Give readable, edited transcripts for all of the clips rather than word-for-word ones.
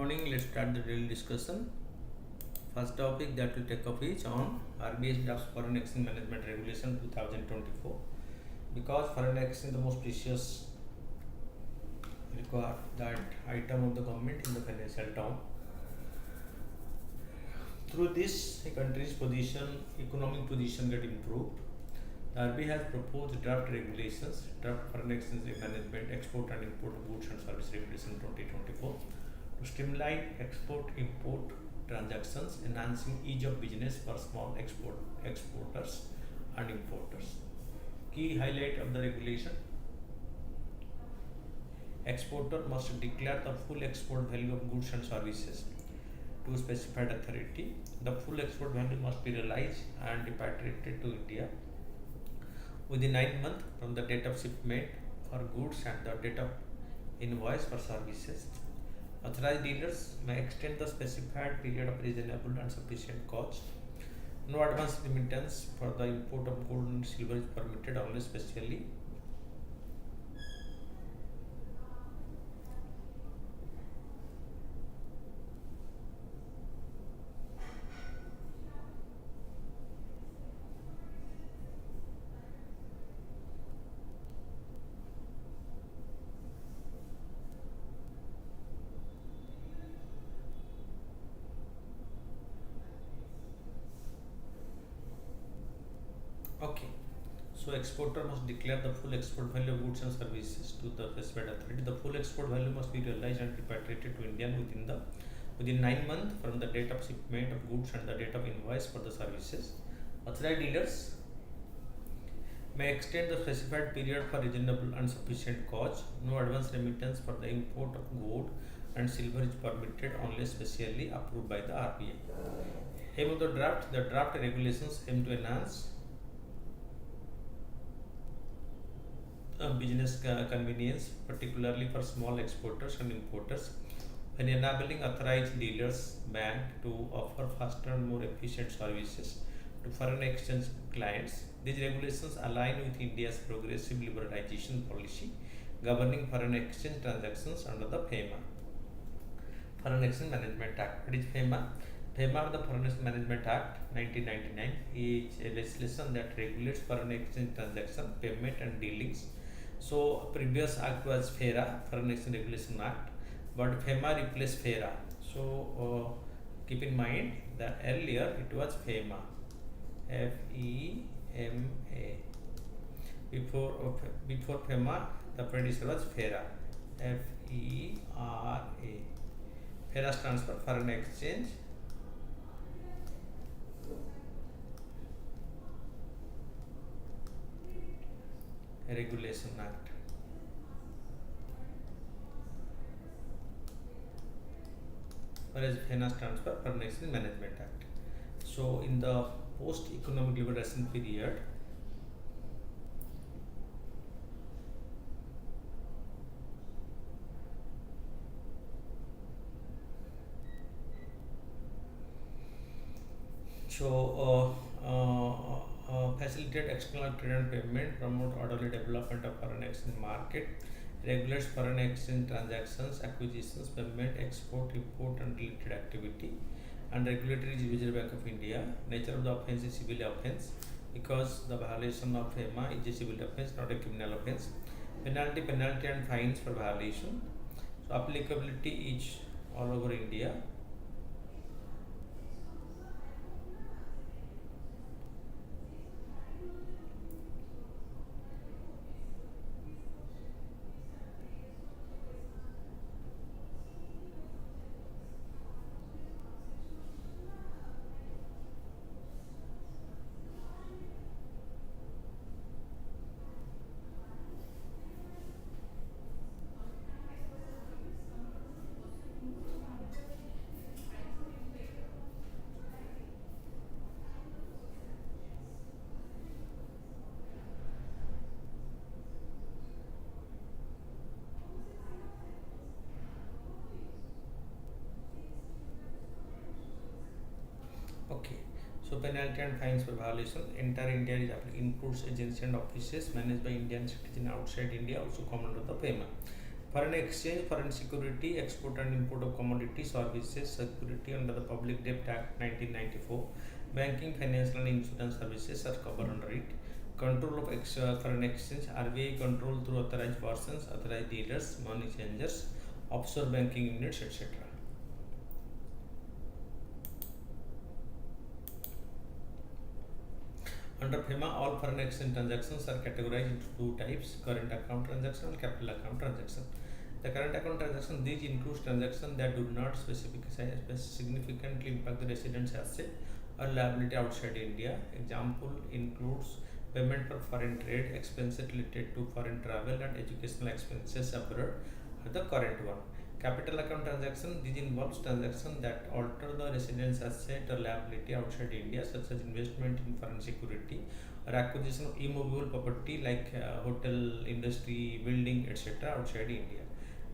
morning. Let's start the daily discussion. First topic that we'll take up is on RBI's draft Foreign Exchange Management Regulation 2024. Because foreign exchange is the most precious required that item of the government in the financial term. Through this, a country's economic position get improved. The RBI has proposed draft regulations, draft foreign exchange management, export and import of goods and service regulation 2024 to streamline export-import transactions, enhancing ease of business for small exporters and importers. Key highlight of the regulation: exporter must declare the full export value of goods and services to a specified authority. The full export value must be realized and repatriated to India within 9 months from the date of shipment for goods and the date of invoice for services. Authorized dealers may extend the specified period of reasonable and sufficient cost. No advance remittance for the import of gold and silver is permitted unless specially okay. So exporter must declare the full export value of goods and services to the specified authority. The full export value must be realized and repatriated to India within 9 months from the date of shipment of goods and the date of invoice for the services. Authorized dealers may extend the specified period for reasonable and sufficient cost. No advance remittance for the import of gold and silver is permitted unless specially approved by the RBI. Aim of the draft regulations aim to enhance business convenience, particularly for small exporters and importers, and enabling authorized dealers bank to offer faster and more efficient services to foreign exchange clients. These regulations align with India's progressive liberalization policy governing foreign exchange transactions under the FEMA, Foreign Exchange Management Act. What is FEMA? FEMA, the Foreign Exchange Management Act 1999, is a legislation that regulates foreign exchange transaction, payment and dealings. So previous act was FERA, Foreign Exchange Regulation Act, but FEMA replaced FERA. So keep in mind that earlier it was FEMA, FEMA. Before FEMA, the predecessor was FERA, FERA. FERA stands for Foreign Exchange Regulation Act. Whereas FENA stands for Foreign Exchange Management Act. So in the post-economic liberalization period, facilitate external trade and payment, promote orderly development of foreign exchange market, regulates foreign exchange transactions, acquisitions, payment, export, import and related activity, and regulatory is Reserve Bank of India. Nature of the offence is civil offence because the violation of FEMA is a civil offence, not a criminal offence. Penalty and fines for violation. So applicability is all over India. Okay. So penalty and fines for violation. Entire India is includes agencies and offices managed by Indian citizens outside India also come under the FEMA. Foreign exchange, foreign security, export and import of commodities, services, security under the Public Debt Act 1994. Banking, financial and insurance services are covered under it. Control of foreign exchange, RBI control through authorized persons, authorized dealers, money changers, offshore banking units, etc. Under FEMA, all foreign exchange transactions are categorized into two types: current account transaction and capital account transaction. The current account transaction, these includes transactions that do not significantly impact the resident's asset or liability outside India. Example includes payment for foreign trade, expenses related to foreign travel and educational expenses abroad are the current one. Capital account transaction, this involves transactions that alter the resident's asset or liability outside India, such as investment in foreign security or acquisition of immovable property like hotel, industry, building, etc. outside India.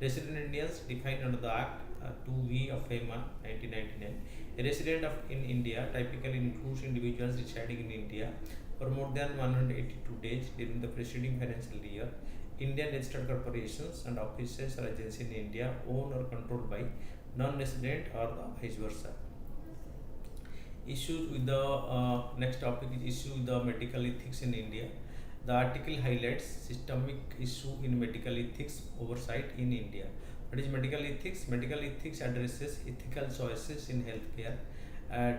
Resident Indians defined under the Act 2V of FEMA 1999. A resident in India typically includes individuals residing in India for more than 182 days during the preceding financial year. Indian registered corporations and offices or agencies in India owned or controlled by non-resident or the vice versa. Issues with the next topic is issue with the medical ethics in India. The article highlights systemic issue in medical ethics oversight in India. What is medical ethics? Medical ethics addresses ethical choices in healthcare,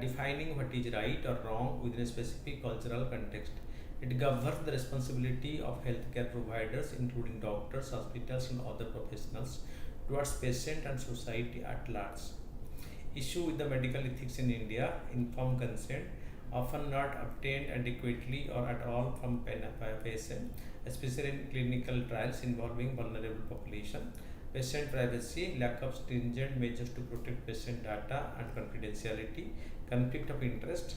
defining what is right or wrong within a specific cultural context. It governs the responsibility of healthcare providers, including doctors, hospitals, and other professionals, towards patient and society at large. Issue with the medical ethics in India: informed consent, often not obtained adequately or at all from patient, especially in clinical trials involving vulnerable population. Patient privacy, lack of stringent measures to protect patient data and confidentiality, conflict of interest.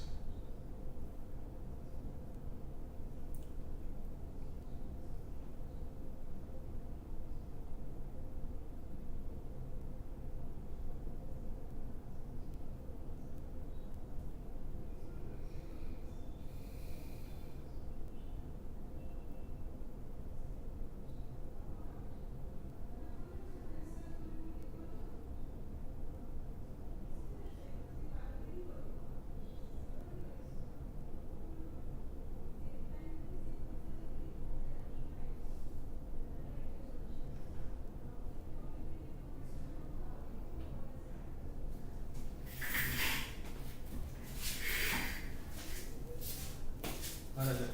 Another.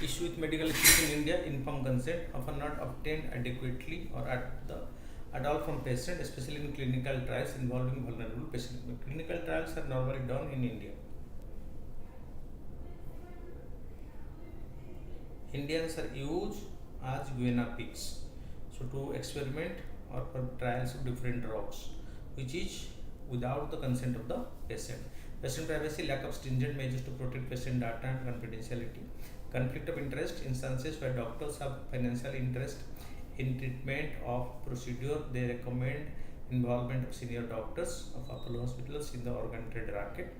Issue with medical ethics in India: informed consent often not obtained adequately or at all from patients, especially in clinical trials involving vulnerable patients. Clinical trials are normally done in India. Indians are used as guinea pigs, so to experiment or for trials of different drugs, which is without the consent of the patient. Patient privacy: lack of stringent measures to protect patient data and confidentiality. Conflict of interest: instances where doctors have financial interest in treatment of procedure, they recommend involvement of senior doctors of Apollo hospitals in the organ trade racket.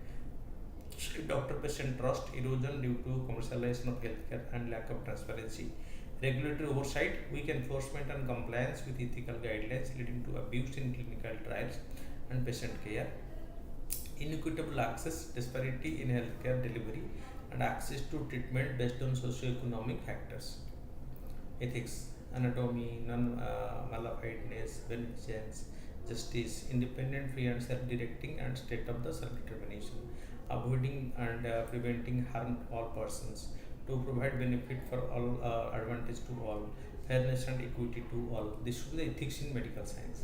Doctor-patient trust erosion due to commercialization of healthcare and lack of transparency. Regulatory oversight: weak enforcement and compliance with ethical guidelines leading to abuse in clinical trials and patient care. Inequitable access: disparity in healthcare delivery and access to treatment based on socio-economic factors. Ethics: anatomy, non-malignedness, beneficence, justice, independent, free and self-directing, and state of the self-determination. Avoiding and preventing harm to all persons, to provide benefit for all, advantage to all, fairness and equity to all. This should be the ethics in medical science.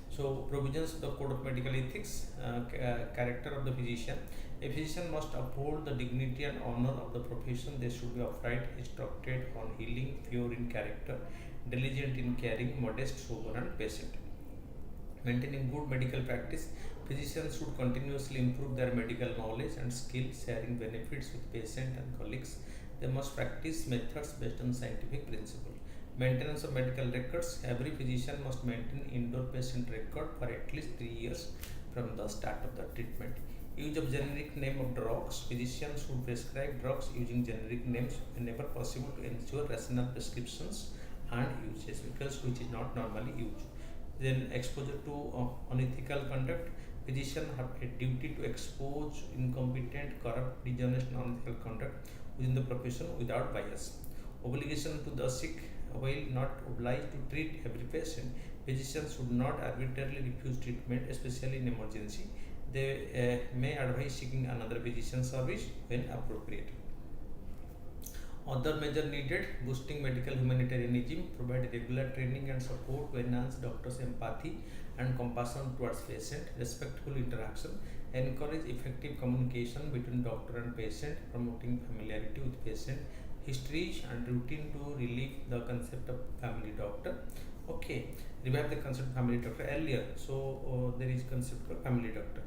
So, provisions of the Code of Medical Ethics: character of the physician. A physician must uphold the dignity and honor of the profession. They should be upright, instructed on healing, pure in character, diligent in caring, modest, sober, and patient. Maintaining good medical practice: physicians should continuously improve their medical knowledge and skill, sharing benefits with patients and colleagues. They must practice methods based on scientific principle. Maintenance of medical records: every physician must maintain indoor patient record for at least 3 years from the start of the treatment. Use of generic name of drugs: physicians should prescribe drugs using generic names whenever possible to ensure rational prescriptions and uses, because which is not normally used. Then exposure to unethical conduct: physicians have a duty to expose incompetent, corrupt, dishonest, unethical conduct within the profession without bias. Obligation to the sick: while not obliged to treat every patient, physicians should not arbitrarily refuse treatment, especially in emergency. They may advise seeking another physician service when appropriate. Other measure needed: boosting medical humanitarianism, provide regular training and support to enhance doctors' empathy and compassion towards patient, respectful interaction, encourage effective communication between doctor and patient, promoting familiarity with patient histories and routine to relieve the concept of family doctor. Okay, revive the concept of family doctor earlier. So there is concept of family doctor.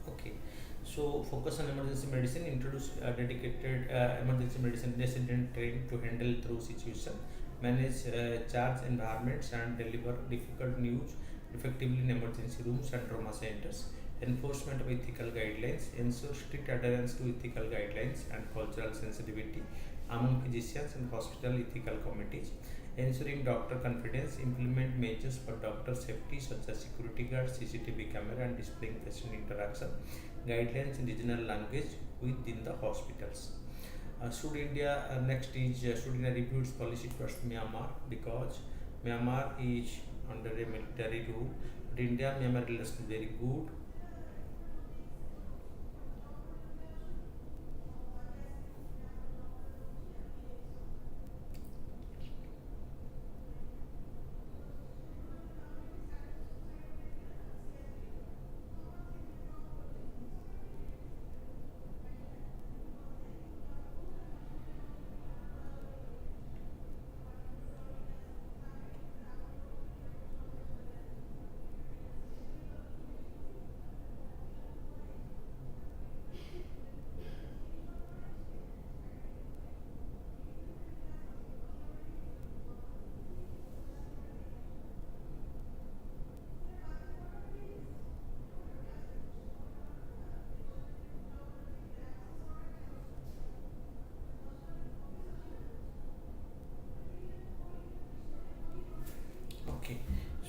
Okay, so focus on emergency medicine, introduce dedicated emergency medicine resident trained to handle through situation, manage charge environments and deliver difficult news effectively in emergency rooms and trauma centers. Enforcement of ethical guidelines: ensure strict adherence to ethical guidelines and cultural sensitivity among physicians and hospital ethical committees. Ensuring doctor confidence: implement measures for doctor safety such as security guards, CCTV camera, and displaying patient interaction guidelines in regional language within the hospitals. Should India next is should India review its policy towards Myanmar, because Myanmar is under a military rule, but India Myanmar relation is very good.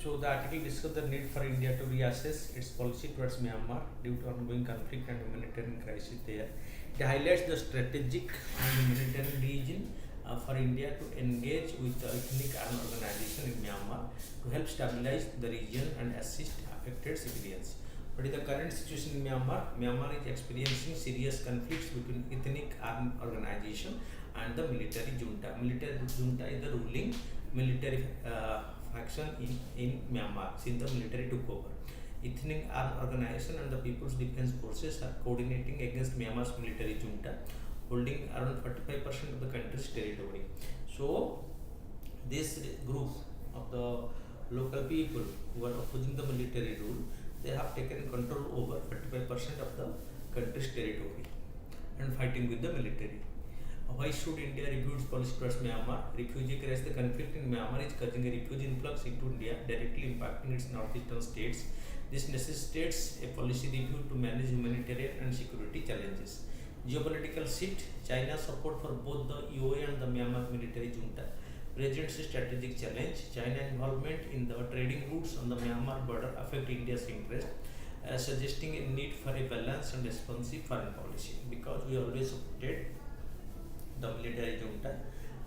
So the article discussed the need for India to reassess its policy towards Myanmar due to ongoing conflict and humanitarian crisis there. It highlights the strategic and humanitarian region for India to engage with the ethnic armed organization in Myanmar to help stabilize the region and assist affected civilians. But in the current situation in Myanmar, Myanmar is experiencing serious conflicts between ethnic armed organization and the military junta. Military junta is the ruling military faction in Myanmar since the military took over. Ethnic armed organization and the People's Defense Forces are coordinating against Myanmar's military junta, holding around 45% of the country's territory. So, this group of the local people who are opposing the military rule, they have taken control over 45% of the country's territory and fighting with the military. Why should India review its policy towards Myanmar? Refugee crisis. The conflict in Myanmar is causing a refugee influx into India, directly impacting its northeastern states. This necessitates a policy review to manage humanitarian and security challenges. Geopolitical shift. China's support for both the UAE and the Myanmar military junta presents a strategic challenge. China's involvement in the trading routes on the Myanmar border affect India's interest, suggesting a need for a balanced and responsive foreign policy. Because we always supported the military junta,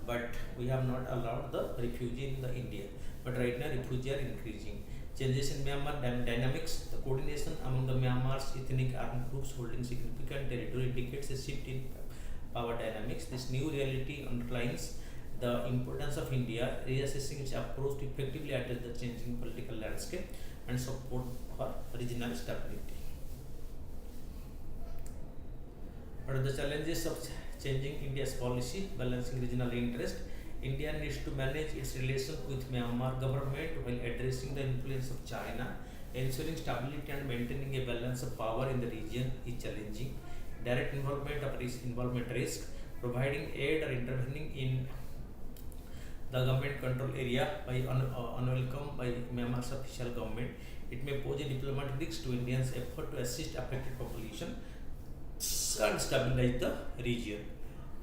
but we have not allowed the refugee in the India. But right now, refugees are increasing. Changes in Myanmar dynamics. The coordination among the Myanmar's ethnic armed groups holding significant territory indicates a shift in power dynamics. This new reality underlines the importance of India reassessing its approach to effectively address the changing political landscape and support for regional stability. What are the challenges of changing India's policy, balancing regional interest? India needs to manage its relations with Myanmar government while addressing the influence of China. Ensuring stability and maintaining a balance of power in the region is challenging. Direct involvement risk. Providing aid or intervening in the government control area by unwelcome by Myanmar's official government. It may pose a diplomatic risk to India's effort to assist affected population and stabilize the region.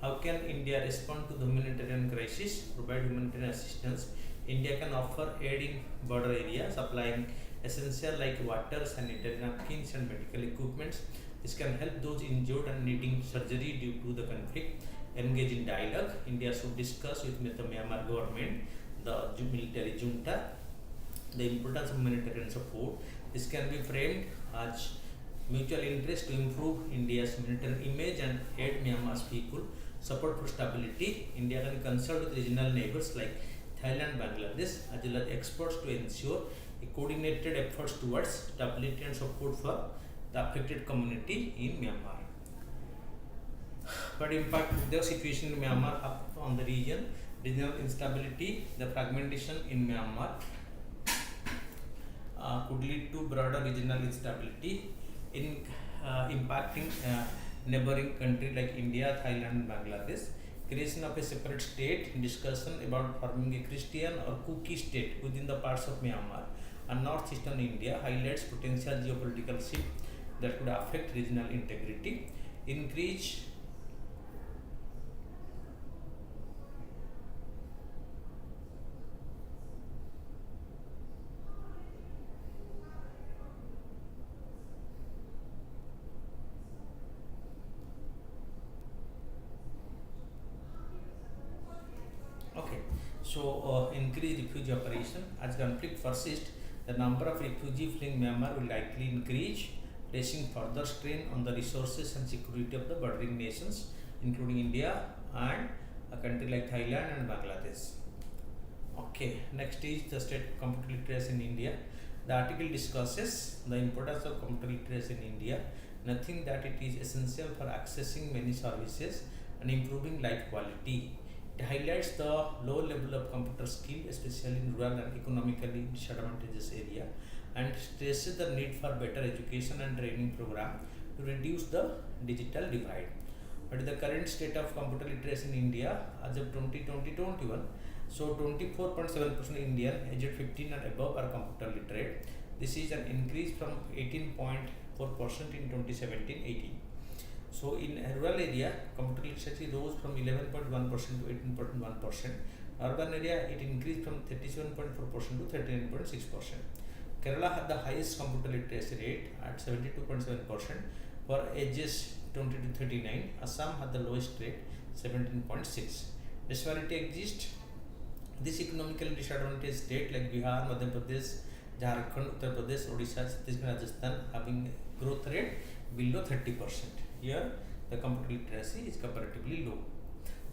How can India respond to the humanitarian crisis? Provide humanitarian assistance. India can offer aid in border areas, supplying essential like water, sanitary napkins, and medical equipments. This can help those injured and needing surgery due to the conflict. Engage in dialogue. India should discuss with the Myanmar government, the military junta, the importance of humanitarian support. This can be framed as mutual interest to improve India's humanitarian image and aid Myanmar's people. Support for stability. India can consult with regional neighbors like Thailand, Bangladesh, as well as experts to ensure a coordinated efforts towards stability and support for the affected community in Myanmar. But impact of the situation in Myanmar on the regional instability, the fragmentation in Myanmar could lead to broader regional instability in impacting neighboring countries like India, Thailand, and Bangladesh. Creation of a separate state, discussion about forming a Christian or Kuki state within the parts of Myanmar and northeastern India highlights potential geopolitical shift that could affect regional integrity. Increase increase refugee operation. As conflict persists, the number of refugees fleeing Myanmar will likely increase, placing further strain on the resources and security of the bordering nations, including India and a country like Thailand and Bangladesh. Okay, next is the state of computer literacy in India. The article discusses the importance of computer literacy in India, nothing that it is essential for accessing many services and improving life quality. It highlights the low level of computer skill, especially in rural and economically disadvantaged area, and stresses the need for better education and training program to reduce the digital divide. But the current state of computer literacy in India as of 2020-21, so 24.7% Indian aged 15 and above are computer literate. This is an increase from 18.4% in 2017-18. So in rural area, computer literacy rose from 11.1% to 18.1%. Urban area, it increased from 37.4% to 39.6%. Kerala had the highest computer literacy rate at 72.7% for ages 20 to 39. Assam had the lowest rate, 17.6. Disparity exists. This economically disadvantaged state like Bihar, Madhya Pradesh, Jharkhand, Uttar Pradesh, Odisha, Chhattisgarh, Rajasthan having growth rate below 30%. Here the computer literacy is comparatively low.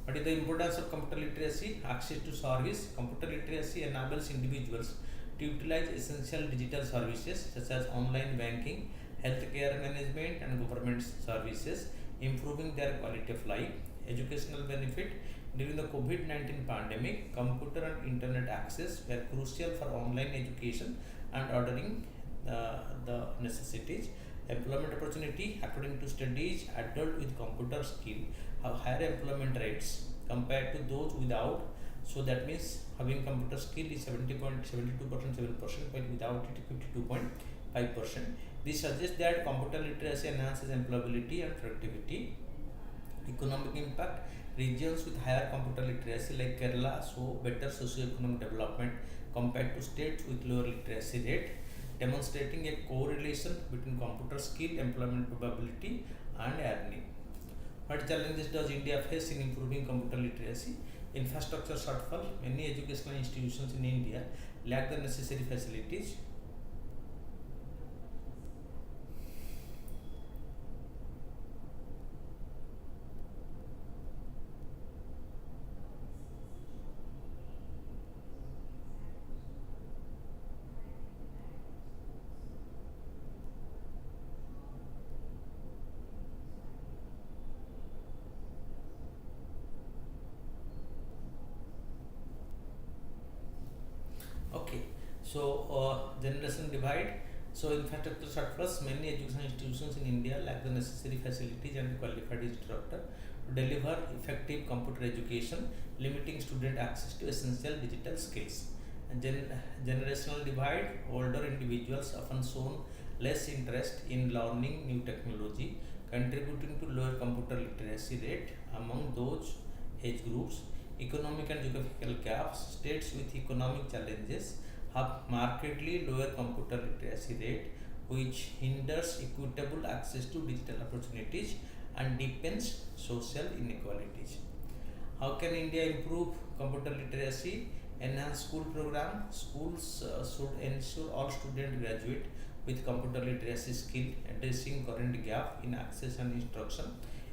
What is the importance of computer literacy? Access to service. Computer literacy enables individuals to utilize essential digital services such as online banking, healthcare management, and government services, improving their quality of life. Educational benefit. During the COVID-19 pandemic, computer and internet access were crucial for online education and ordering the necessities. Employment opportunity. According to studies, adults with computer skill have higher employment rates compared to those without. So that means having computer skill is 70.72%, 7%, while without it 52.5%. This suggests that computer literacy enhances employability and productivity. Economic impact. Regions with higher computer literacy like Kerala show better socio-economic development compared to states with lower literacy rate, demonstrating a correlation between computer skill, employment probability, and earning. What challenges does India face in improving computer literacy? Infrastructure shortfall. Many educational institutions in India lack the necessary facilities. Okay, so generation divide. So infrastructure shortfalls. Many education institutions in India lack the necessary facilities and qualified instructor to deliver effective computer education, limiting student access to essential digital skills. And generational divide. Older individuals often shown less interest in learning new technology, contributing to lower computer literacy rate among those age groups. Economic and geographical gaps. States with economic challenges have markedly lower computer literacy rate, which hinders equitable access to digital opportunities and deepens social inequalities. How can India improve computer literacy? Enhance school program. Schools should ensure all students graduate with computer literacy skill, addressing current gap in access and instruction.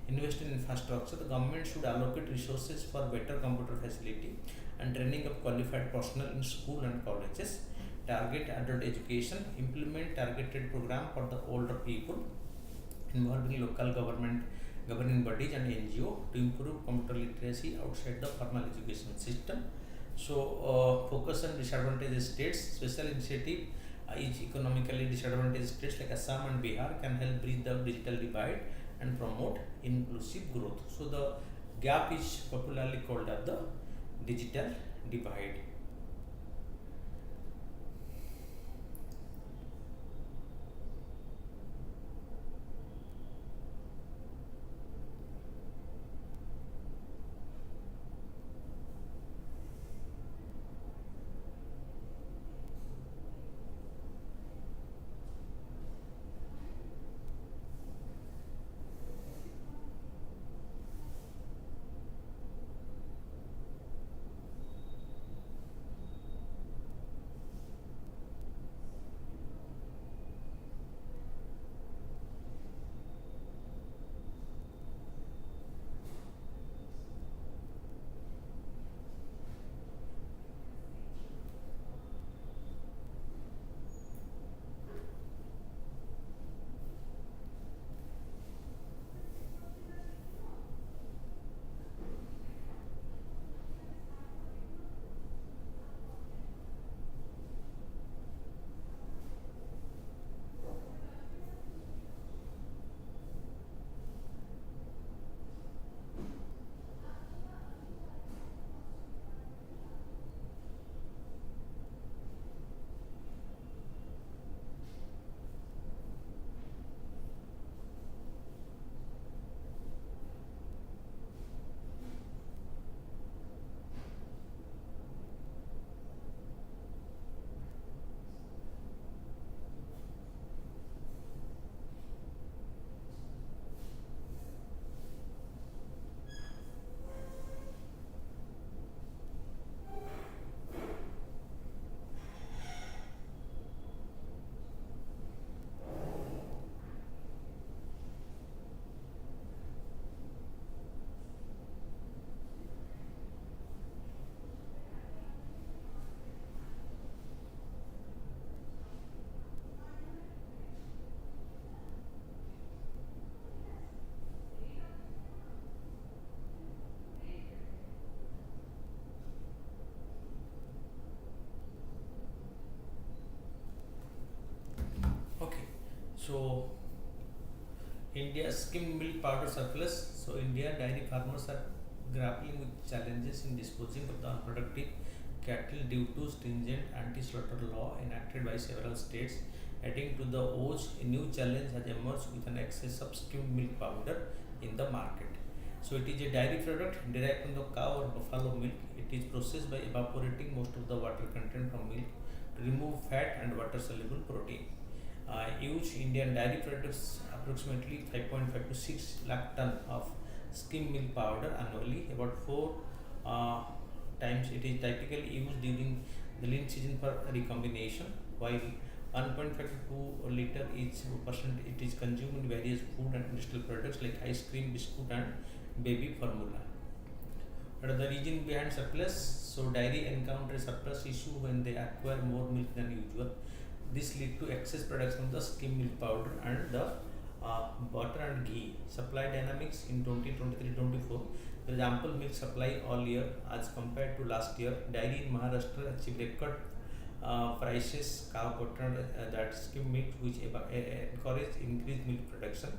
Invest in infrastructure. The government should allocate resources for better computer facility and training of qualified personnel in school and colleges. Target adult education. Implement targeted program for the older people involving local government, governing bodies and NGO to improve computer literacy outside the formal education system. So focus on disadvantaged states. Special initiative is economically disadvantaged states like Assam and Bihar can help bridge the digital divide and promote inclusive growth. So the gap is popularly called as the digital divide. So India's skim milk powder surplus. So India dairy farmers are grappling with challenges in disposing of the unproductive cattle due to stringent anti-slaughter law enacted by several states. Adding to the odds, a new challenge has emerged with an excess of skimmed milk powder in the market. So it is a dairy product derived from the cow or buffalo milk. It is processed by evaporating most of the water content from milk to remove fat and water-soluble protein. Huge Indian dairy products approximately 5.5 to 6 lakh ton of skim milk powder annually. About 4 uh, times it is typically used during the lean season for recombination, while 1.5 to 2 liter each percent it is consumed in various food and industrial products like ice cream, biscuit, and baby formula. What are the reason behind surplus? So dairy encounter surplus issue when they acquire more milk than usual. This lead to excess production of the skim milk powder and the butter and ghee. Supply dynamics in 2023-24. There is ample milk supply all year as compared to last year. Dairy in Maharashtra achieved record prices, cow butter, that skim milk, which encourage increased milk production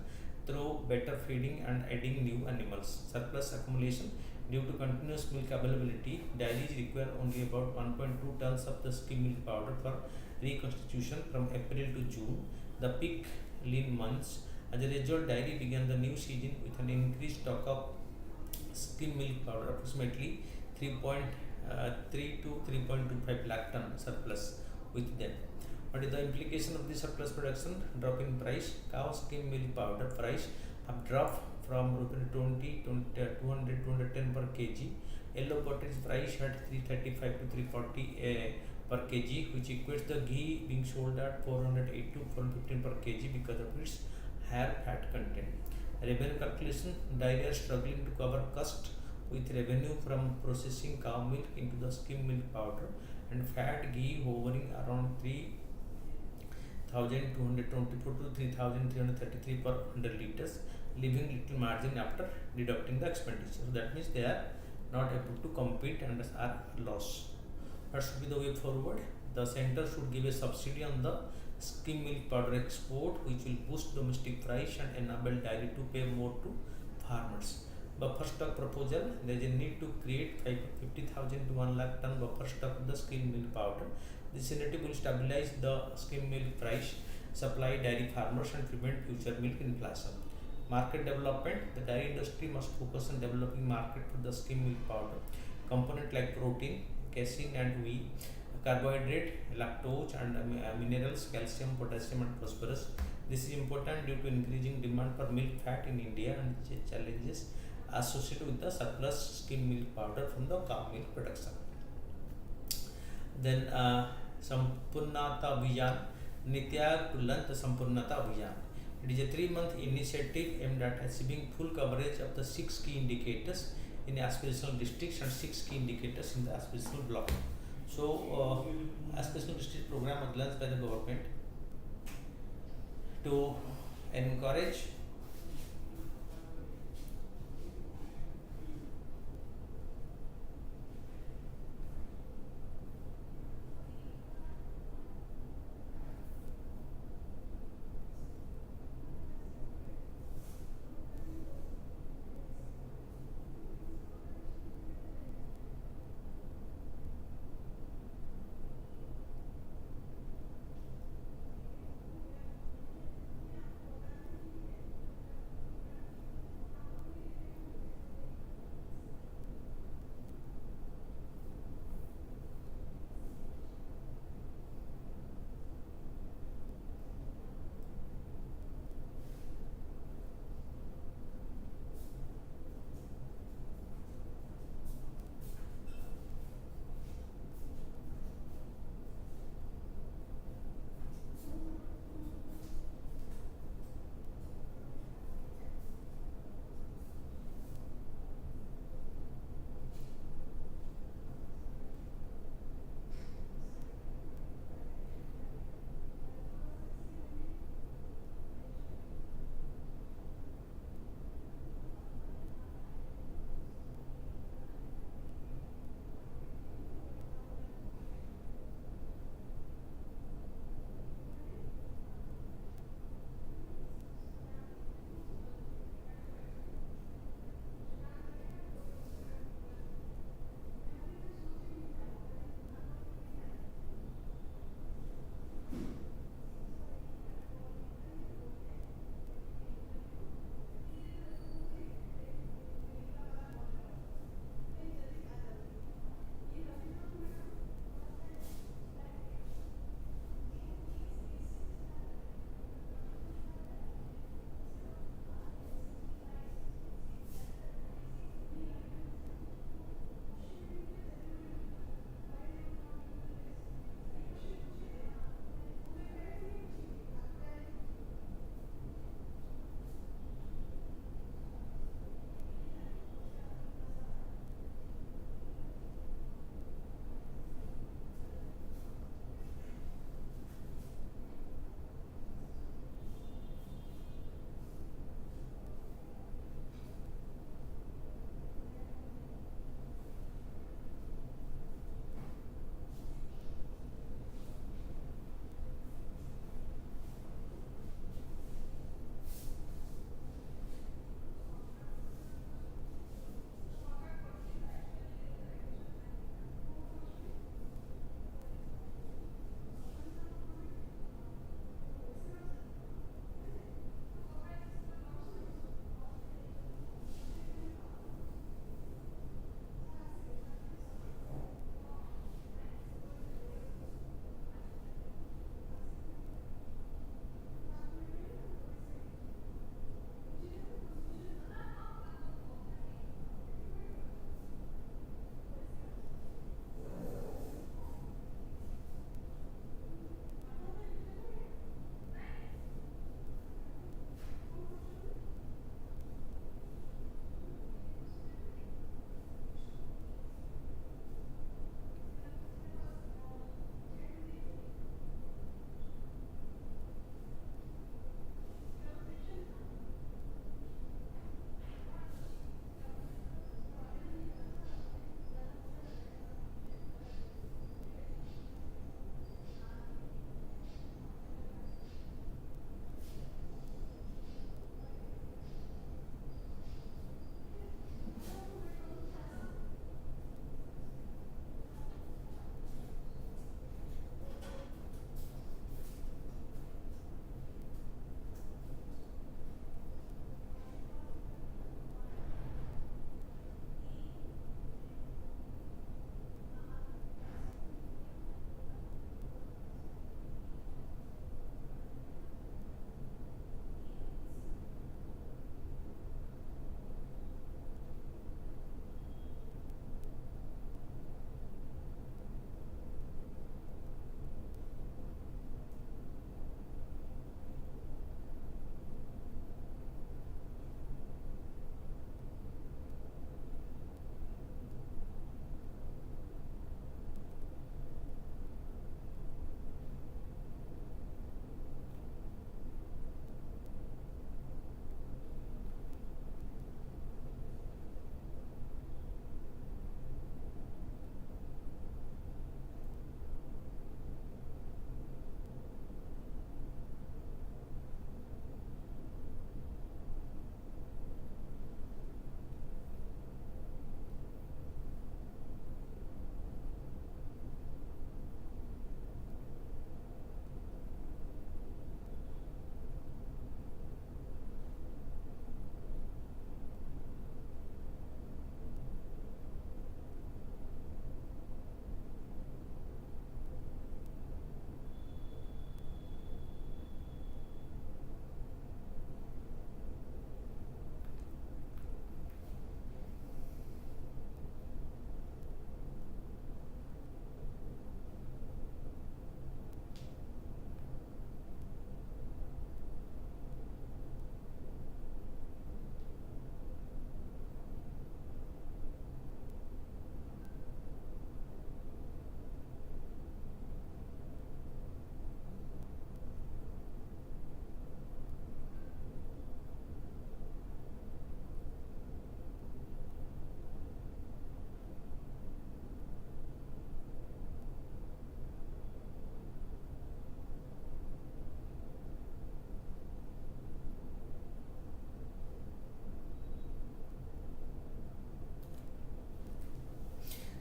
through better feeding and adding new animals. Surplus accumulation due to continuous milk availability, dairies require only about 1.2 tons of the skim milk powder for reconstitution from April to June, the peak lean months. As a result, dairy began the new season with an increased stock of skim milk powder, approximately 3.3 to 3.25 lakh ton surplus with them. What is the implication of the surplus production? Drop in price. Cow skim milk powder price have dropped from rupees 210 per kg. Yellow butter is priced at 335 to 340 per kg, which equates the ghee being sold at 408 to 415 per kg because of its higher fat content. Revenue calculation: dairy are struggling to cover cost with revenue from processing cow milk into the skim milk powder and fat ghee hovering around 3,224 to 3,333 per 100 liters, leaving little margin after deducting the expenditure. So that means they are not able to compete and are lost. What should be the way forward? The center should give a subsidy on the skim milk powder export, which will boost domestic price and enable dairy to pay more to farmers. Buffer stock proposal: there is a need to create 50,000 to 1 lakh ton buffer stock of the skim milk powder. This initiative will stabilize the skim milk price, supply dairy farmers, and prevent future milk inflation. Market development: the dairy industry must focus on developing market for the skim milk powder. Component like protein, casein, and wheat, carbohydrate, lactose, and minerals, calcium, potassium, and phosphorus. This is important due to increasing demand for milk fat in India and challenges associated with the surplus skim milk powder from the cow milk production. Then Sampurnata Abhiyan, Nitya Kullant Sampurnata Abhiyan. It is a 3-month initiative aimed at achieving full coverage of the 6 key indicators in aspirational districts and 6 key indicators in the aspirational block. So, aspirational district program was launched by the government to encourage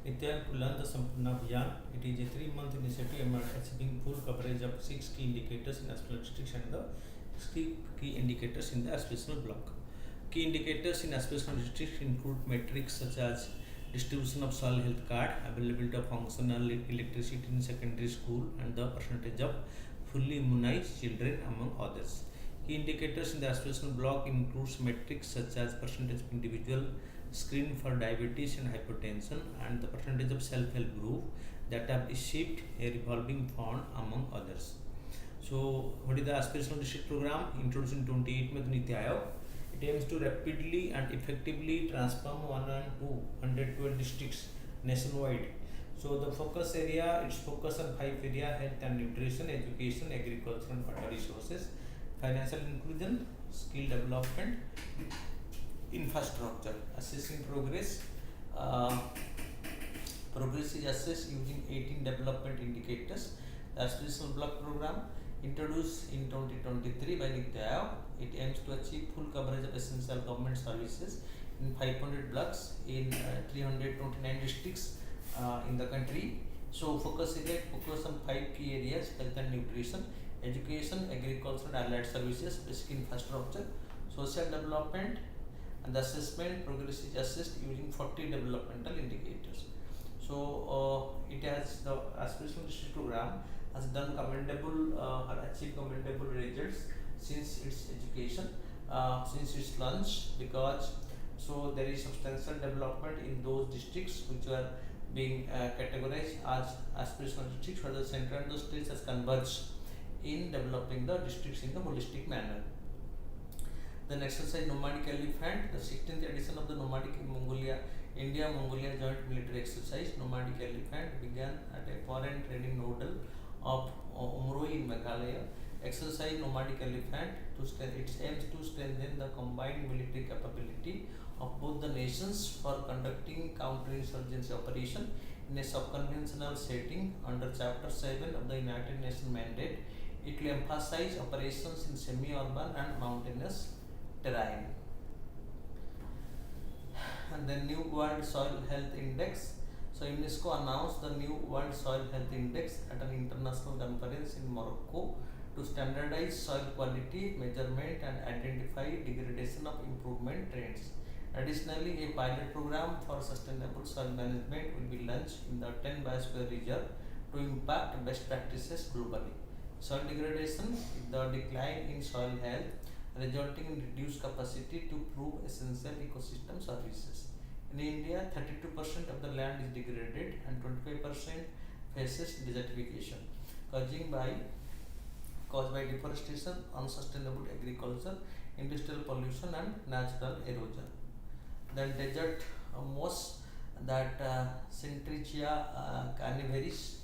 Nitya, to learn the Sampurna Abhiyan, it is a 3 month initiative aimed at achieving full coverage of 6 key indicators in aspirational districts and the 6 key indicators in the aspirational block. Key indicators in aspirational districts include metrics such as distribution of soil health card, availability of functional electricity in secondary school, and the percentage of fully immunized children, among others. Key indicators in the aspirational block includes metrics such as percentage of individual screened for diabetes and hypertension and the percentage of self-help group that have received a revolving fund, among others. So, what is the aspirational district program introduced in 28 with Niti Aayog? It aims to rapidly and effectively transform 1 and 212 districts nationwide. So, the focus area, its focus on 5 areas: health and nutrition, education, agriculture and water resources, financial inclusion, skill development, infrastructure. Assessing progress. Uh, Progress is assessed using 18 development indicators. The aspirational block program introduced in 2023 by NITI Aayog. It aims to achieve full coverage of essential government services in 500 blocks in 329 districts in the country. So focus on 5 key areas: health and nutrition, education, agriculture and allied services, basic infrastructure, social development, and the assessment progress is assessed using 40 developmental indicators. So it has the aspirational district program has done commendable or achieved commendable results since its education, since its launch, because so there is substantial development in those districts which were being categorized as aspirational districts, where the center and the states has converged in developing the districts in a holistic manner. Then exercise nomadic elephant, the 16th edition of the nomadic India-Mongolia joint military exercise nomadic elephant began at a foreign training nodal of Umroi in Meghalaya. Exercise nomadic elephant it aims to strengthen the combined military capability of both the nations for conducting counterinsurgency operation in a subconventional setting under Chapter 7 of the United Nations mandate. It will emphasize operations in semi-urban and mountainous terrain. And the new World Soil Health Index. So UNESCO announced the new World Soil Health Index at an international conference in Morocco to standardize soil quality measurement and identify degradation of improvement trends. Additionally, a pilot program for sustainable soil management will be launched in the 10 biosphere reserve to impact best practices globally. Soil degradation is the decline in soil health resulting in reduced capacity to prove essential ecosystem services. In India, 32% of the land is degraded and 25% faces desertification caused by deforestation, unsustainable agriculture, industrial pollution and natural erosion. Then desert moss, that Centrichia carnivoris.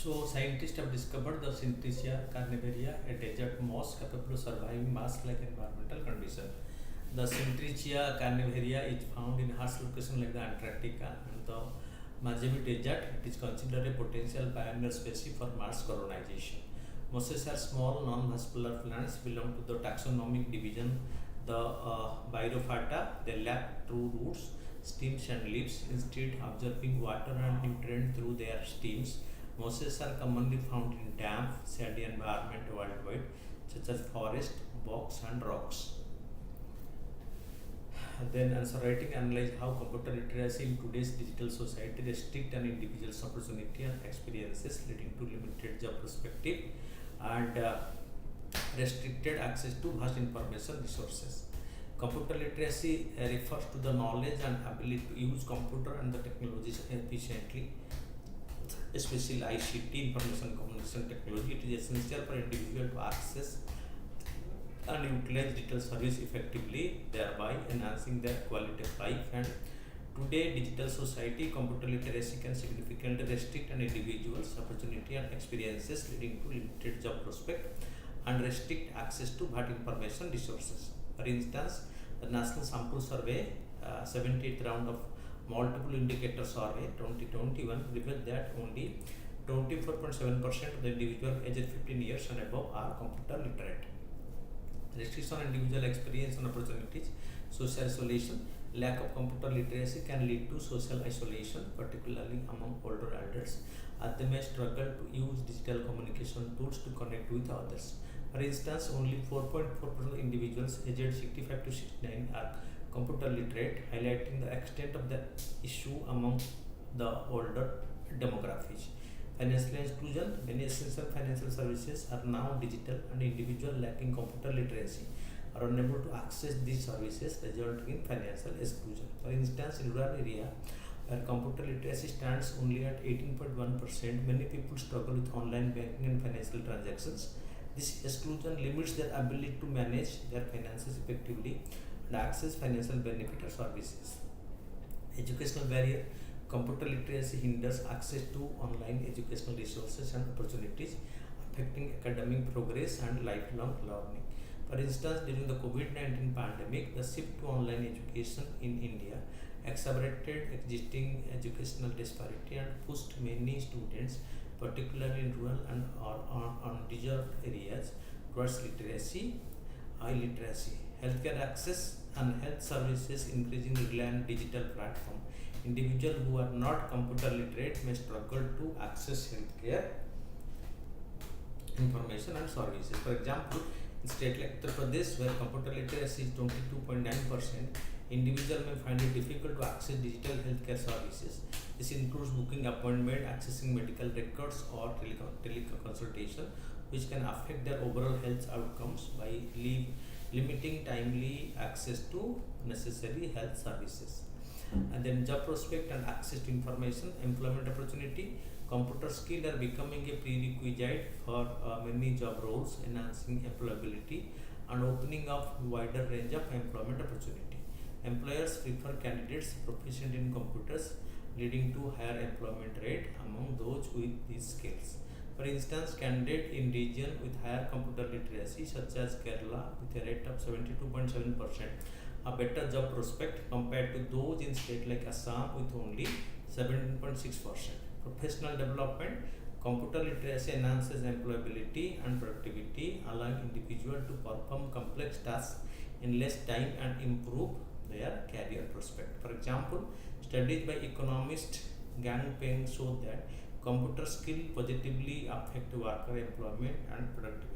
So, scientists have discovered the Synthesia carnivaria, a desert moss capable of surviving Mars-like environmental conditions. The Synthesia carnivaria is found in harsh locations like the Antarctica and the Mojave Desert. It is considered a potential pioneer species for Mars colonization. Mosses are small, non-vascular plants belong to the taxonomic division the Birophyta. They lack true roots, stems and leaves, instead absorbing water and nutrient through their stems. Mosses are commonly found in damp, sandy environment worldwide, such as forest, bogs and rocks. Then answer writing analyze how computer literacy in today's digital society restrict an individual's opportunity and experiences, leading to limited job perspective and restricted access to vast information resources. Computer literacy refers to the knowledge and ability to use computer and the technologies efficiently, especially ICT, information communication technology. It is essential for individual to access and utilize digital service effectively, thereby enhancing their quality of life. And today, digital society, computer literacy can significantly restrict an individual's opportunity and experiences, leading to limited job prospect and restrict access to vast information resources. For instance, the National Sample Survey, 78th round of multiple indicator survey 2021 revealed that only 24.7% of the individual aged 15 years and above are computer literate. Restriction on individual experience and opportunities, social isolation. Lack of computer literacy can lead to social isolation, particularly among older adults, as they may struggle to use digital communication tools to connect with others. For instance, only 4.4% of individuals aged 65 to 69 are computer literate, highlighting the extent of the issue among the older demographics. Financial exclusion. Many essential financial services are now digital, and individuals lacking computer literacy are unable to access these services, resulting in financial exclusion. For instance, in rural area where computer literacy stands only at 18.1%, many people struggle with online banking and financial transactions. This exclusion limits their ability to manage their finances effectively and access financial benefit or services. Educational barrier. Computer literacy hinders access to online educational resources and opportunities, affecting academic progress and lifelong learning. For instance, during the COVID-19 pandemic, the shift to online education in India exacerbated existing educational disparity and pushed many students, particularly in rural and undeserved areas, towards illiteracy. Healthcare access and health services increasingly rely on digital platform. Individuals who are not computer literate may struggle to access healthcare information and services. For example, in state like Uttar Pradesh, where computer literacy is 22.9%, individuals may find it difficult to access digital healthcare services. This includes booking appointment, accessing medical records, or teleconsultation, which can affect their overall health outcomes by limiting timely access to necessary health services. And then job prospect and access to information, employment opportunity. Computer skills are becoming a prerequisite for many job roles, enhancing employability and opening up wider range of employment opportunity. Employers prefer candidates proficient in computers, leading to higher employment rate among those with these skills. For instance, candidates in region with higher computer literacy, such as Kerala, with a rate of 72.7%, a better job prospect compared to those in states like Assam with only 17.6%. Professional development. Computer literacy enhances employability and productivity, allowing individuals to perform complex tasks in less time and improve their career prospect. For example, studies by economist Gang Peng show that computer skill positively affect worker employment and productivity.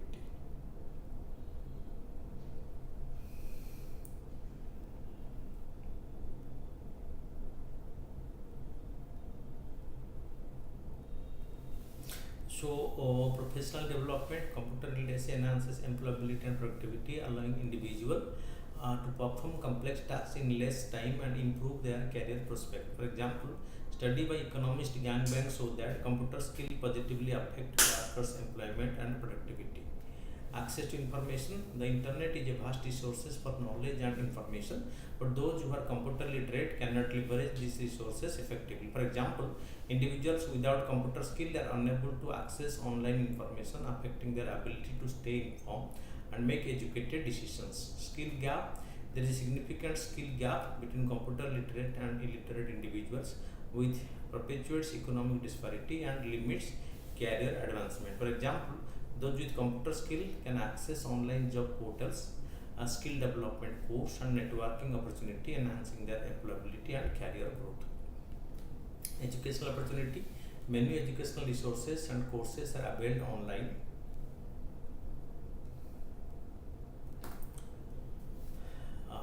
So, professional development, computer literacy enhances employability and productivity, allowing individual to perform complex tasks in less time and improve their career prospect. For example, study by economist Gang Bang show that computer skill positively affect workers' employment and productivity. Access to information. The internet is a vast resources for knowledge and information, but those who are computer literate cannot leverage these resources effectively. For example, individuals without computer skill are unable to access online information, affecting their ability to stay informed and make educated decisions. Skill gap. There is a significant skill gap between computer literate and illiterate individuals, which perpetuates economic disparity and limits career advancement. For example, those with computer skill can access online job portals, a skill development course, and networking opportunity, enhancing their employability and career growth. Educational opportunity. Many educational resources and courses are available online.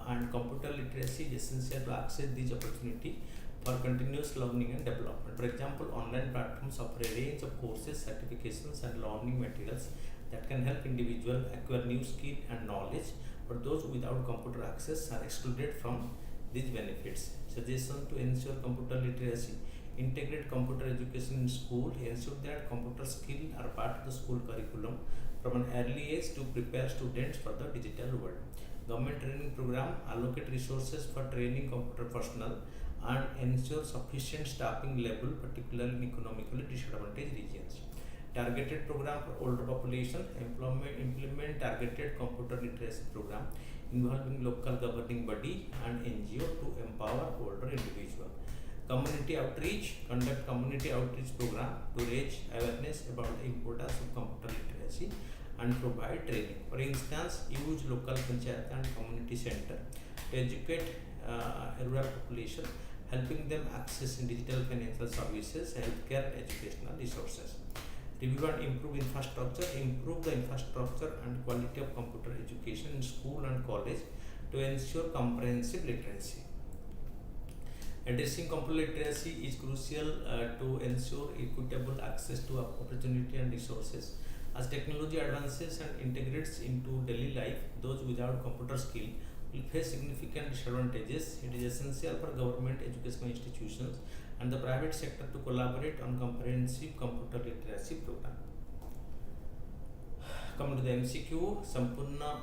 And computer literacy is essential to access these opportunity for continuous learning and development. For example, online platforms offer a range of courses, certifications, and learning materials that can help individuals acquire new skill and knowledge, but those without computer access are excluded from these benefits. Suggestion to ensure computer literacy. Integrate computer education in school. Ensure that computer skills are part of the school curriculum from an early age to prepare students for the digital world. Government training program. Allocate resources for training computer personnel and ensure sufficient staffing level, particularly in economically disadvantaged regions. Targeted program for older population. Implement targeted computer literacy program involving local governing body and NGO to empower older individuals. Community outreach. Conduct community outreach program to raise awareness about the importance of computer literacy and provide training. For instance, use local panchayat and community center to educate rural population, helping them access digital financial services, healthcare, and educational resources. Review and improve infrastructure. Improve the infrastructure and quality of computer education in school and college to ensure comprehensive literacy. Addressing computer literacy is crucial to ensure equitable access to opportunity and resources. As technology advances and integrates into daily life, those without computer skill will face significant disadvantages. It is essential for government educational institutions and the private sector to collaborate on comprehensive computer literacy program. Coming to the MCQ, Sampurna